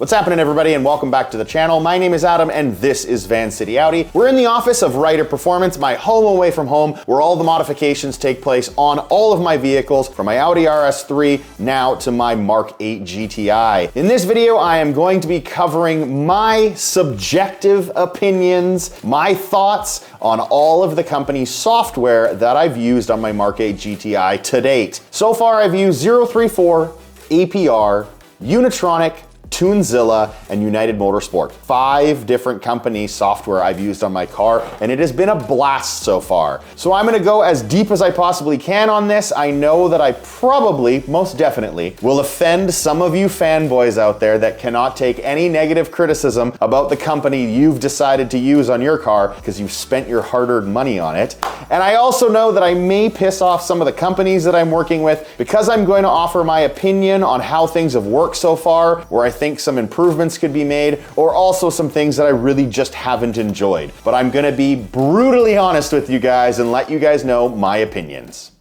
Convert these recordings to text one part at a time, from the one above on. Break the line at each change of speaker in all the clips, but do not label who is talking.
What's happening, everybody, and welcome back to the channel. My name is Adam and this is Vancity Audi. We're in the office of Ryder Performance, my home away from home, where all the modifications take place on all of my vehicles, from my Audi RS3 now to my MK8 GTI. In this video, I am going to be covering my subjective opinions, my thoughts on all of the company's software that I've used on my MK8 GTI to date. So far, I've used 034, APR, Unitronic, Tunezilla, and United Motorsport. 5 different companies' software I've used on my car, and it has been a blast so far. So I'm gonna go as deep as I possibly can on this. I know that I probably, most definitely, will offend some of you fanboys out there that cannot take any negative criticism about the company you've decided to use on your car because you've spent your hard-earned money on it. And I also know that I may piss off some of the companies that I'm working with because I'm going to offer my opinion on how things have worked so far, where I think some improvements could be made, or also some things that I really just haven't enjoyed. But I'm gonna be brutally honest with you guys and let you guys know my opinions.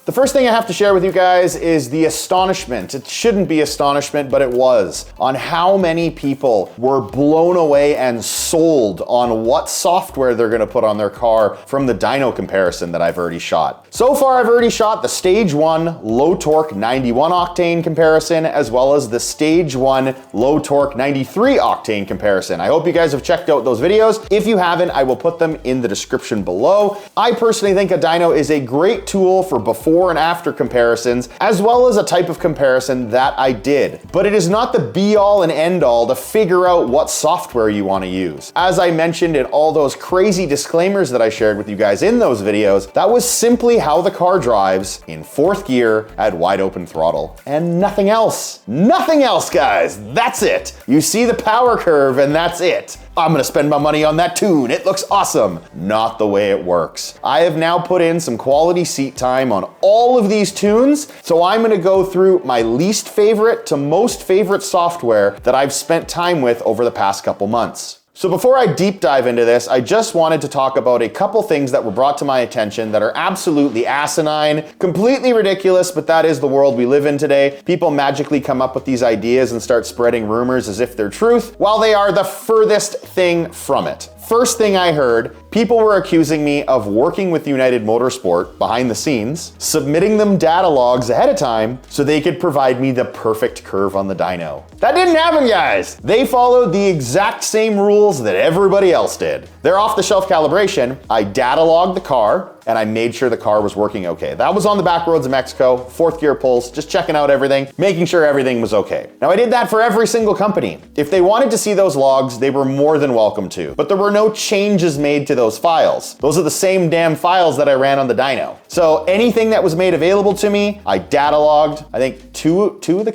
The first thing I have to share with you guys is the astonishment. It shouldn't be astonishment, but it was, on how many people were blown away and sold on what software they're gonna put on their car from the dyno comparison that I've already shot. So far, I've already shot the Stage 1 low torque 91 octane comparison, as well as the Stage 1 low torque 93 octane comparison. I hope you guys have checked out those videos. If you haven't, I will put them in the description below. I personally think a dyno is a great tool for before and after comparisons, as well as a type of comparison that I did. But it is not the be all and end all to figure out what software you want to use. As I mentioned in all those crazy disclaimers that I shared with you guys in those videos, that was simply how the car drives in 4th gear at wide open throttle. And nothing else. Nothing else, guys. That's it. You see the power curve and that's it. I'm gonna spend my money on that tune. It looks awesome. Not the way it works. I have now put in some quality seat time on all of these tunes, so I'm gonna go through my least favorite to most favorite software that I've spent time with over the past couple months. So before I deep dive into this, I just wanted to talk about a couple things that were brought to my attention that are absolutely asinine, completely ridiculous, but that is the world we live in today. People magically come up with these ideas and start spreading rumors as if they're truth, while they are the furthest thing from it. First thing I heard, people were accusing me of working with United Motorsport behind the scenes, submitting them data logs ahead of time so they could provide me the perfect curve on the dyno. That didn't happen, guys. They followed the exact same rules that everybody else did. Their off-the-shelf calibration, I data logged the car, and I made sure the car was working okay. That was on the back roads of Mexico, 4th gear pulse, just checking out everything, making sure everything was okay. Now, I did that for every single company. If they wanted to see those logs, they were more than welcome to, but there were no changes made to those files. Those are the same damn files that I ran on the dyno. So anything that was made available to me, I data logged. I think 3 of the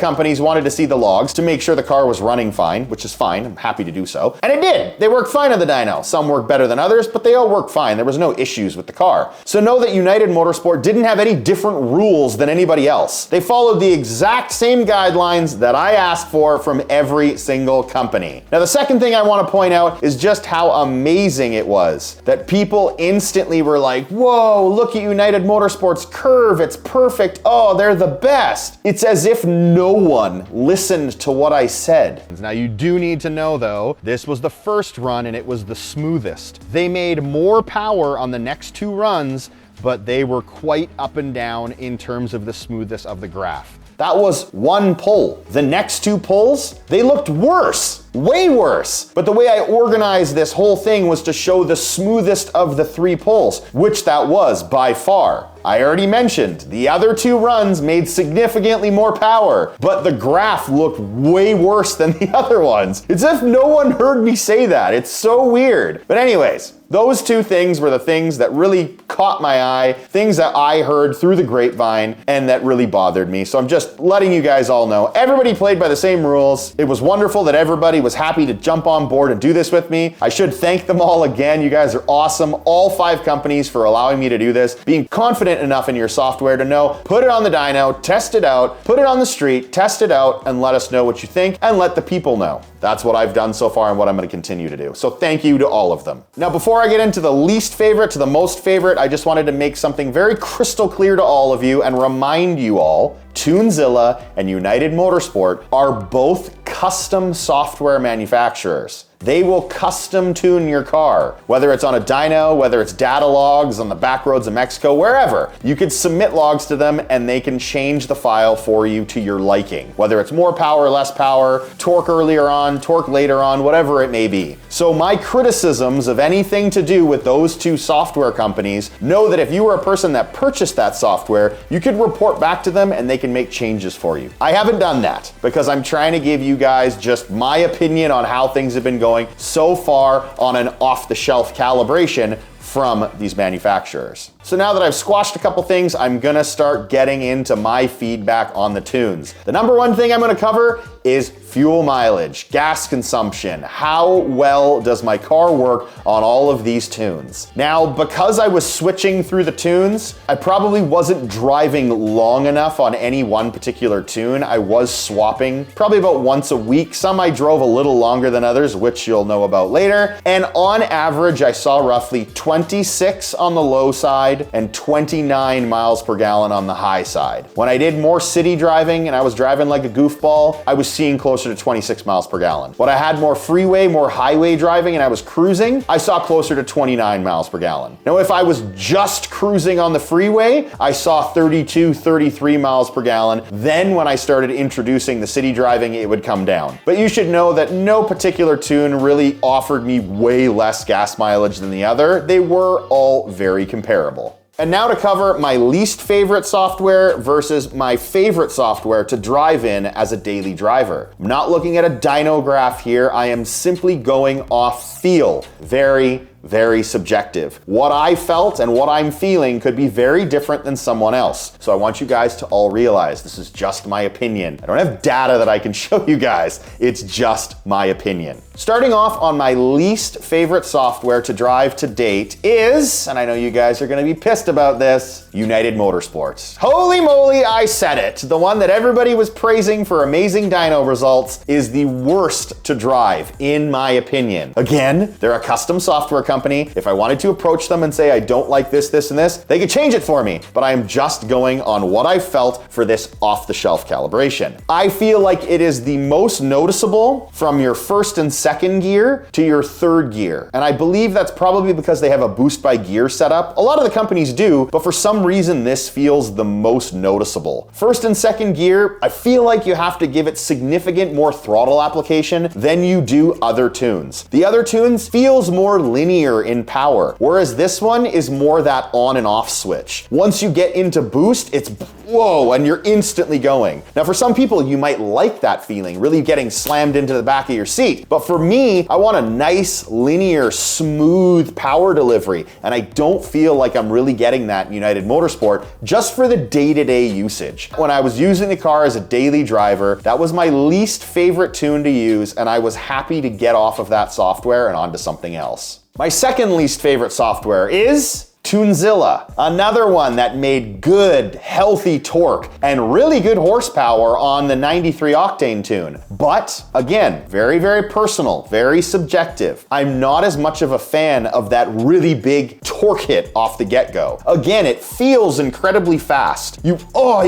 companies wanted to see the logs to make sure the car was running fine, which is fine. I'm happy to do so. And it did. They worked fine on the dyno. Some worked better than others, but they all worked fine. There was no issues with the car. So know that United Motorsport didn't have any different rules than anybody else. They followed the exact same guidelines that I asked for from every single company. Now, the second thing I want to point out is just how amazing it was that people instantly were like, whoa, look at United Motorsport's curve. It's perfect. Oh, they're the best. It's as if no one listened to what I said. Now, you do need to know, though, this was the first run and it was the smoothest. They made more power on the next 2 runs, but they were quite up and down in terms of the smoothness of the graph. That was 1 pull. The next 2 pulls, they looked worse, way worse. But the way I organized this whole thing was to show the smoothest of the 3 pulls, which that was by far. I already mentioned the other 2 runs made significantly more power, but the graph looked way worse than the other ones. It's as if no one heard me say that. It's so weird. But anyways, those 2 things were the things that really caught my eye, things that I heard through the grapevine and that really bothered me. So I'm just letting you guys all know, everybody played by the same rules. It was wonderful that everybody everybody was happy to jump on board and do this with me. I should thank them all again. You guys are awesome. All 5 companies for allowing me to do this, being confident enough in your software to know, put it on the dyno, test it out, put it on the street, test it out, and let us know what you think, and let the people know. That's what I've done so far and what I'm going to continue to do. So thank you to all of them. Now, before I get into the least favorite to the most favorite, I just wanted to make something very crystal clear to all of you and remind you all, Tunezilla and United Motorsport are both custom software manufacturers. They will custom tune your car, whether it's on a dyno, whether it's data logs on the back roads of Mexico, wherever. You can submit logs to them and they can change the file for you to your liking, whether it's more power, less power, torque earlier on, torque later on, whatever it may be. So my criticisms of anything to do with those 2 software companies, know that if you were a person that purchased that software, you could report back to them and they can make changes for you. I haven't done that because I'm trying to give you guys just my opinion on how things have been going so far on an off-the-shelf calibration from these manufacturers. So now that I've squashed a couple things, I'm gonna start getting into my feedback on the tunes. The number 1 thing I'm gonna cover is fuel mileage, gas consumption. How well does my car work on all of these tunes? Now, because I was switching through the tunes, I probably wasn't driving long enough on any one particular tune. I was swapping probably about once a week. Some I drove a little longer than others, which you'll know about later. And on average, I saw roughly 26 on the low side and 29 miles per gallon on the high side. When I did more city driving and I was driving like a goofball, I was seeing closer to 26 miles per gallon. When I had more freeway, more highway driving and I was cruising, I saw closer to 29 miles per gallon. Now, if I was just cruising on the freeway, I saw 32, 33 miles per gallon. Then when I started introducing the city driving, it would come down. But you should know that no particular tune really offered me way less gas mileage than the other. They were all very comparable. And now to cover my least favorite software versus my favorite software to drive in as a daily driver. I'm not looking at a dyno graph here. I am simply going off feel. Very subjective. What I felt and what I'm feeling could be very different than someone else. So I want you guys to all realize this is just my opinion. I don't have data that I can show you guys. It's just my opinion. Starting off on my least favorite software to drive to date is, and I know you guys are gonna be pissed about this, United Motorsport. Holy moly, I said it. The one that everybody was praising for amazing dyno results is the worst to drive, in my opinion. Again, they're a custom software company. If I wanted to approach them and say I don't like this, this, and this, they could change it for me. But I am just going on what I felt for this off-the-shelf calibration. I feel like it is the most noticeable from your first and second gear to your third gear. And I believe that's probably because they have a boost by gear setup. A lot of the companies do, but for some reason this feels the most noticeable. First and second gear, I feel like you have to give it significant more throttle application than you do other tunes. The other tunes feels more linear in power, whereas this one is more that on and off switch. Once you get into boost, it's whoa, and you're instantly going. Now for some people, you might like that feeling, really getting slammed into the back of your seat. But for me, I want a nice, linear, smooth power delivery, and I don't feel like I'm really getting that in United Motorsport just for the day-to-day usage. When I was using the car as a daily driver, that was my least favorite tune to use, and I was happy to get off of that software and onto something else. My second least favorite software is Tunezilla, another one that made good, healthy torque and really good horsepower on the 93 octane tune. But again, very personal, very subjective. I'm not as much of a fan of that really big torque hit off the get-go. Again, it feels incredibly fast. You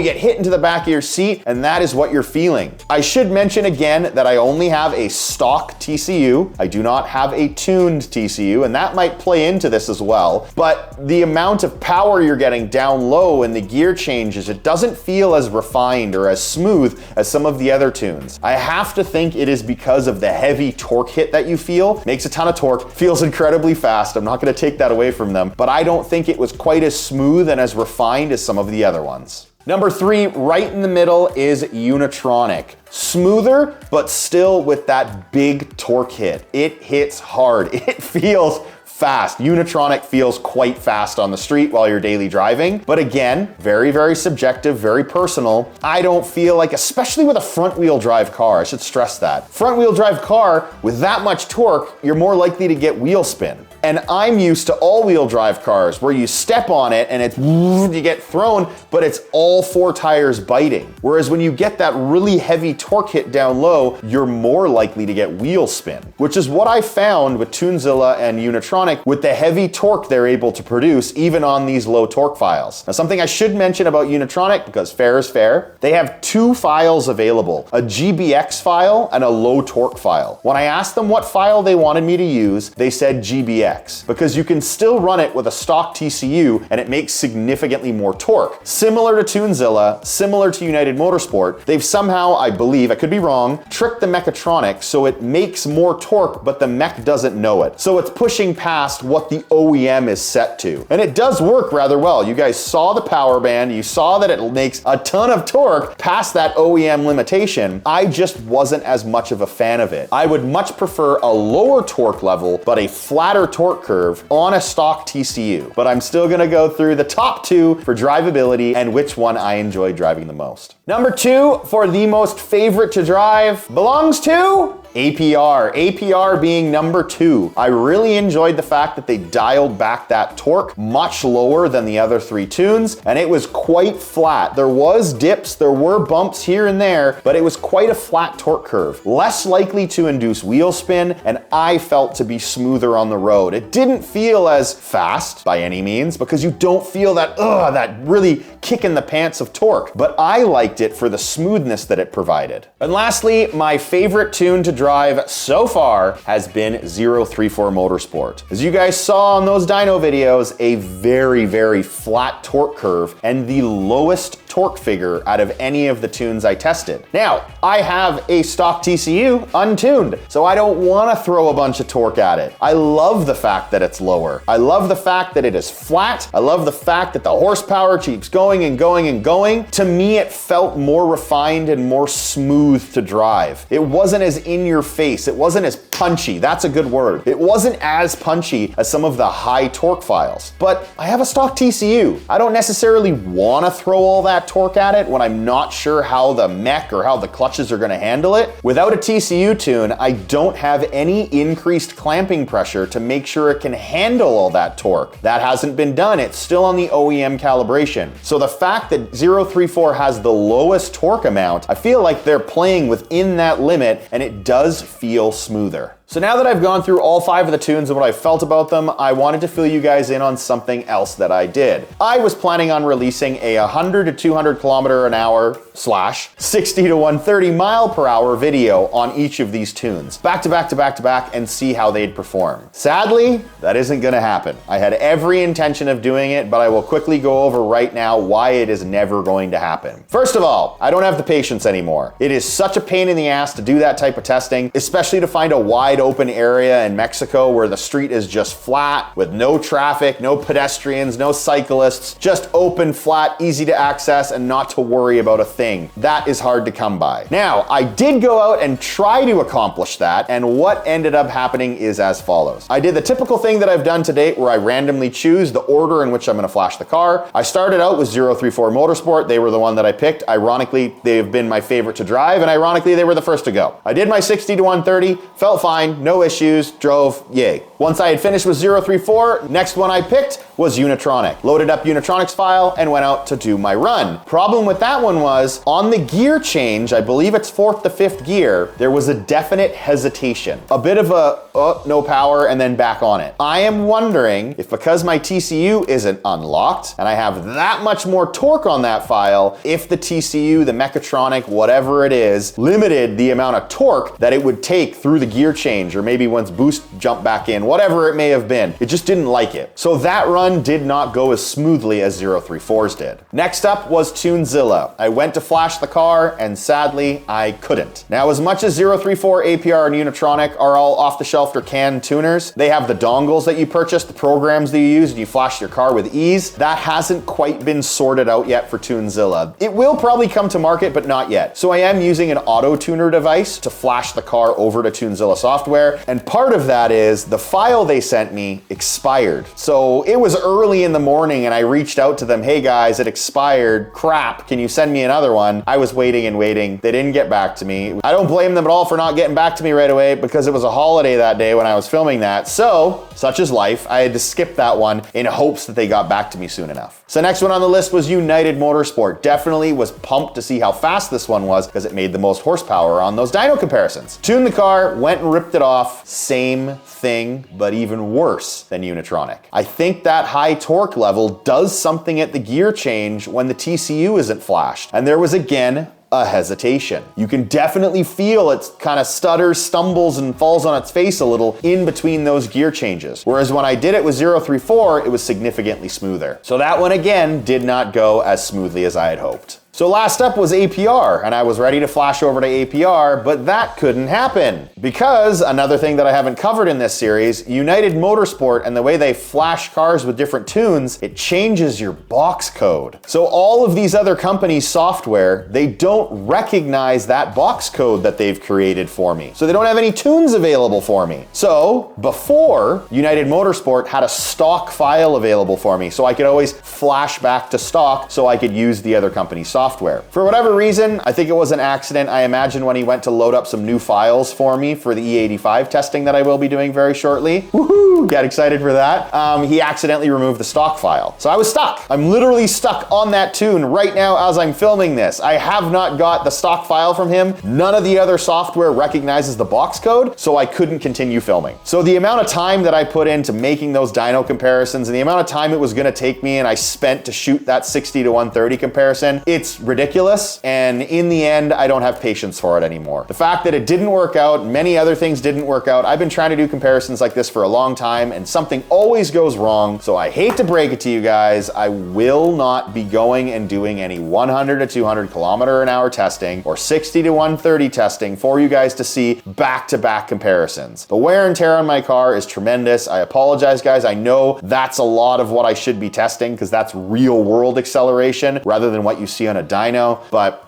get hit into the back of your seat, and that is what you're feeling. I should mention again that I only have a stock TCU. I do not have a tuned TCU, and that might play into this as well. But the amount of power you're getting down low in the gear changes, it doesn't feel as refined or as smooth as some of the other tunes. I have to think it is because of the heavy torque hit that you feel. Makes a ton of torque, feels incredibly fast. I'm not gonna take that away from them, but I don't think it was quite as smooth and as refined as some of the other ones. Number 3, right in the middle, is Unitronic. Smoother, but still with that big torque hit. It hits hard. It feels fast. Unitronic feels quite fast on the street while you're daily driving. But again, very, very subjective, very personal. I don't feel like, especially with a front wheel drive car, I should stress that. Front wheel drive car with that much torque, you're more likely to get wheel spin. And I'm used to all-wheel drive cars where you step on it and it's you get thrown, but it's all four tires biting. Whereas when you get that really heavy torque hit down low, you're more likely to get wheel spin, which is what I found with Tunezilla and Unitronic with the heavy torque they're able to produce even on these low torque files. Now, something I should mention about Unitronic, because fair is fair, they have two files available, a GBX file and a low torque file. When I asked them what file they wanted me to use, they said GBX. Because you can still run it with a stock TCU and it makes significantly more torque. Similar to Tunezilla, similar to United Motorsport, they've somehow, I believe, I could be wrong, tricked the mechatronics so it makes more torque, but the mech doesn't know it. So it's pushing past what the OEM is set to. And it does work rather well. You guys saw the power band, you saw that it makes a ton of torque past that OEM limitation. I just wasn't as much of a fan of it. I would much prefer a lower torque level, but a flatter torque curve on a stock TCU. But I'm still gonna go through the top two for drivability and which one I enjoy driving the most. Number two for the most favorite to drive belongs to APR. APR being number two. I really enjoyed the fact that they dialed back that torque much lower than the other three tunes, and it was quite flat. There was dips, there were bumps here and there, but it was quite a flat torque curve. Less likely to induce wheel spin, and I felt to be smoother on the road. It didn't feel as fast by any means because you don't feel that really kick in the pants of torque, but I liked it for the smoothness that it provided. And lastly, my favorite tune to drive so far has been 034 Motorsport. As you guys saw on those dyno videos, a very, very flat torque curve and the lowest torque figure out of any of the tunes I tested. Now, I have a stock TCU untuned, so I don't want to throw a bunch of torque at it. I love the fact that it's lower. I love the fact that it is flat. I love the fact that the horsepower keeps going and going and going. To me, it felt more refined and more smooth to drive. It wasn't as in your face. It wasn't as punchy. That's a good word. It wasn't as punchy as some of the high torque files, but I have a stock TCU. I don't necessarily want to throw all that torque at it when I'm not sure how the mech or how the clutches are going to handle it. Without a TCU tune, I don't have any increased clamping pressure to make sure it can handle all that torque. That hasn't been done. It's still on the OEM calibration. So the fact that 034 has the lowest torque amount, I feel like they're playing within that limit and it does feel smoother. So now that I've gone through all five of the tunes and what I felt about them, I wanted to fill you guys in on something else that I did. I was planning on releasing a 100 to 200 kilometer an hour / 60 to 130 mile per hour video on each of these tunes, back to back to back to back, and see how they'd perform. Sadly, that isn't gonna happen. I had every intention of doing it, but I will quickly go over right now why it is never going to happen. First of all, I don't have the patience anymore. It is such a pain in the ass to do that type of testing, especially to find a wide open area in Mexico where the street is just flat with no traffic, no pedestrians, no cyclists, just open, flat, easy to access, and not to worry about a thing. That is hard to come by. Now, I did go out and try to accomplish that, and what ended up happening is as follows. I did the typical thing that I've done to date where I randomly choose the order in which I'm gonna flash the car. I started out with 034 Motorsport. They were the one that I picked. Ironically, they've been my favorite to drive, and ironically, they were the first to go. I did my 60 to 130, felt fine, no issues, drove, yay. Once I had finished with 034, next one I picked was Unitronic. Loaded up Unitronic's file and went out to do my run. Problem with that one was, on the gear change, I believe it's 4th to 5th gear, there was a definite hesitation. A bit of a, no power, and then back on it. I am wondering if because my TCU isn't unlocked, and I have that much more torque on that file, if the TCU, the mechatronic, whatever it is, limited the amount of torque that it would take through the gear change, or maybe once boost jumped back in, whatever it may have been. It just didn't like it. So that run did not go as smoothly as 034's did. Next up was Tunezilla. I went to flash the car, and sadly, I couldn't. Now, as much as 034, APR, and Unitronic are all off-the-shelf or canned tuners, they have the dongles that you purchase, the programs that you use, and you flash your car with ease. That hasn't quite been sorted out yet for Tunezilla. It will probably come to market, but not yet. So I am using an auto-tuner device to flash the car over to Tunezilla software. software, and part of that is the file they sent me expired. So it was early in the morning and I reached out to them, hey guys, it expired, crap, can you send me another one? I was waiting and waiting. They didn't get back to me. I don't blame them at all for not getting back to me right away because it was a holiday that day when I was filming that. So, such is life. I had to skip that one in hopes that they got back to me soon enough. So next one on the list was United Motorsport. Definitely was pumped to see how fast this one was because it made the most horsepower on those dyno comparisons. Tuned the car, went and ripped it off. Same thing, but even worse than Unitronic. I think that high torque level does something at the gear change when the TCU isn't flashed. And there was again a hesitation. You can definitely feel it kind of stutters, stumbles, and falls on its face a little in between those gear changes. Whereas when I did it with 034, it was significantly smoother. So that one again did not go as smoothly as I had hoped. So last up was APR, and I was ready to flash over to APR, but that couldn't happen. Because, another thing that I haven't covered in this series, United Motorsport and the way they flash cars with different tunes, it changes your box code. So all of these other companies' software, they don't recognize that box code that they've created for me. So they don't have any tunes available for me. So before, United Motorsport had a stock file available for me, so I could always flash back to stock so I could use the other company's software. For whatever reason, I think it was an accident. I imagine when he went to load up some new files for me for the E85 testing that I will be doing very shortly. Woohoo! Get excited for that. He accidentally removed the stock file. So I was stuck. I'm literally stuck on that tune right now as I'm filming this. I have not got the stock file from him. None of the other software recognizes the box code, so I couldn't continue filming. So the amount of time that I put into making those dyno comparisons and the amount of time it was gonna take me and I spent to shoot that 60 to 130 comparison, it's ridiculous, and in the end, I don't have patience for it anymore. The fact that it didn't work out, many other things didn't work out, I've been trying to do comparisons like this for a long time, and something always goes wrong, so I hate to break it to you guys, I will not be going and doing any 100 to 200 kilometer an hour testing or 60 to 130 testing for you guys to see back-to-back comparisons. The wear and tear on my car is tremendous. I apologize, guys. I know that's a lot of what I should be testing because that's real world acceleration rather than what you see on a dyno, but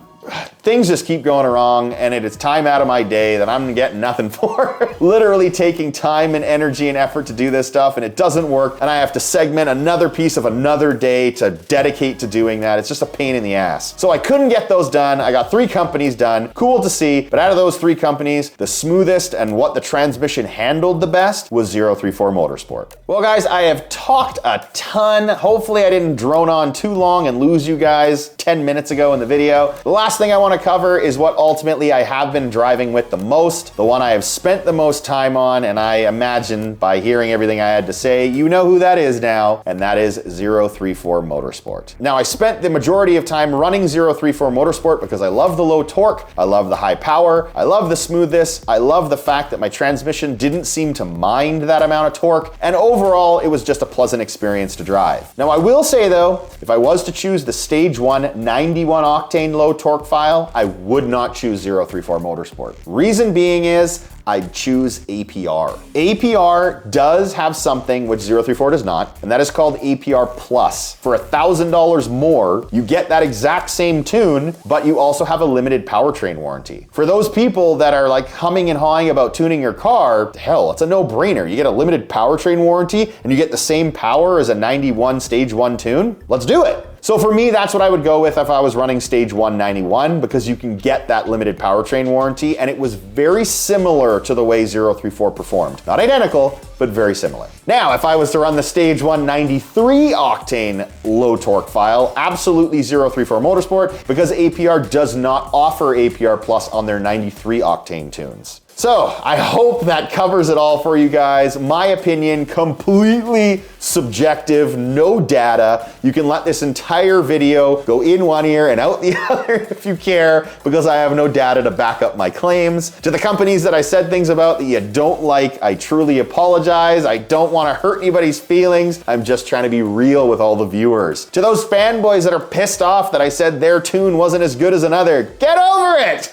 things just keep going wrong and it is time out of my day that I'm getting nothing for. Literally taking time and energy and effort to do this stuff and it doesn't work and I have to segment another piece of another day to dedicate to doing that. It's just a pain in the ass. So I couldn't get those done. I got 3 companies done. Cool to see, but out of those 3 companies, the smoothest and what the transmission handled the best was 034 Motorsport. Well guys, I have talked a ton. Hopefully I didn't drone on too long and lose you guys 10 minutes ago in the video. The last thing I want to cover is what ultimately I have been driving with the most, the one I have spent the most time on, and I imagine by hearing everything I had to say, you know who that is now, and that is 034 Motorsport. Now, I spent the majority of time running 034 Motorsport because I love the low torque, I love the high power, I love the smoothness, I love the fact that my transmission didn't seem to mind that amount of torque, and overall, it was just a pleasant experience to drive. Now, I will say though, if I was to choose the Stage 1 91 octane low torque file, I would not choose 034 Motorsport. Reason being is, I'd choose APR. APR does have something which 034 does not, and that is called APR Plus. For $1,000 more, you get that exact same tune, but you also have a limited powertrain warranty. For those people that are like humming and hawing about tuning your car, hell, it's a no-brainer. You get a limited powertrain warranty, and you get the same power as a 91 Stage 1 tune. Let's do it. So for me, that's what I would go with if I was running Stage 191 because you can get that limited powertrain warranty and it was very similar to the way 034 performed. Not identical, but very similar. Now, if I was to run the Stage 193 octane low torque file, absolutely 034 Motorsport because APR does not offer APR Plus on their 93 octane tunes. So I hope that covers it all for you guys. My opinion, completely subjective, no data. You can let this entire video go in one ear and out the other if you care, because I have no data to back up my claims. To the companies that I said things about that you don't like, I truly apologize. I don't want to hurt anybody's feelings. I'm just trying to be real with all the viewers. To those fanboys that are pissed off that I said their tune wasn't as good as another, get over it!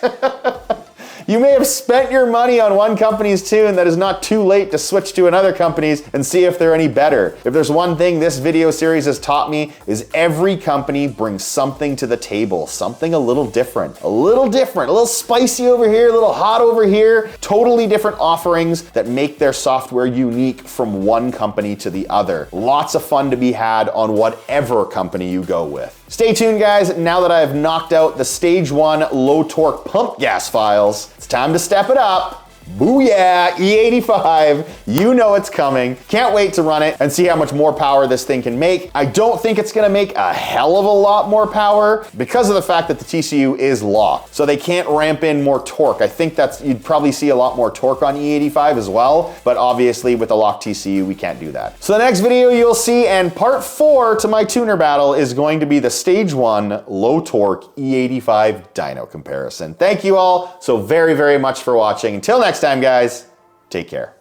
You may have spent your money on one company's tune that is not too late to switch to another company's and see if they're any better. If there's one thing this video series has taught me is every company brings something to the table, something a little different, a little spicy over here, a little hot over here, totally different offerings that make their software unique from one company to the other. Lots of fun to be had on whatever company you go with. Stay tuned, guys. Now that I've knocked out the stage 1 low torque pump gas files, it's time to step it up. Booyah, E85, you know it's coming. Can't wait to run it and see how much more power this thing can make. I don't think it's gonna make a hell of a lot more power because of the fact that the TCU is locked. So they can't ramp in more torque. I think you'd probably see a lot more torque on E85 as well, but obviously with the locked TCU, we can't do that. So the next video you'll see, and part 4 to my tuner battle, is going to be the stage 1 low torque E85 dyno comparison. Thank you all so very, very much for watching. Until next time, guys, take care.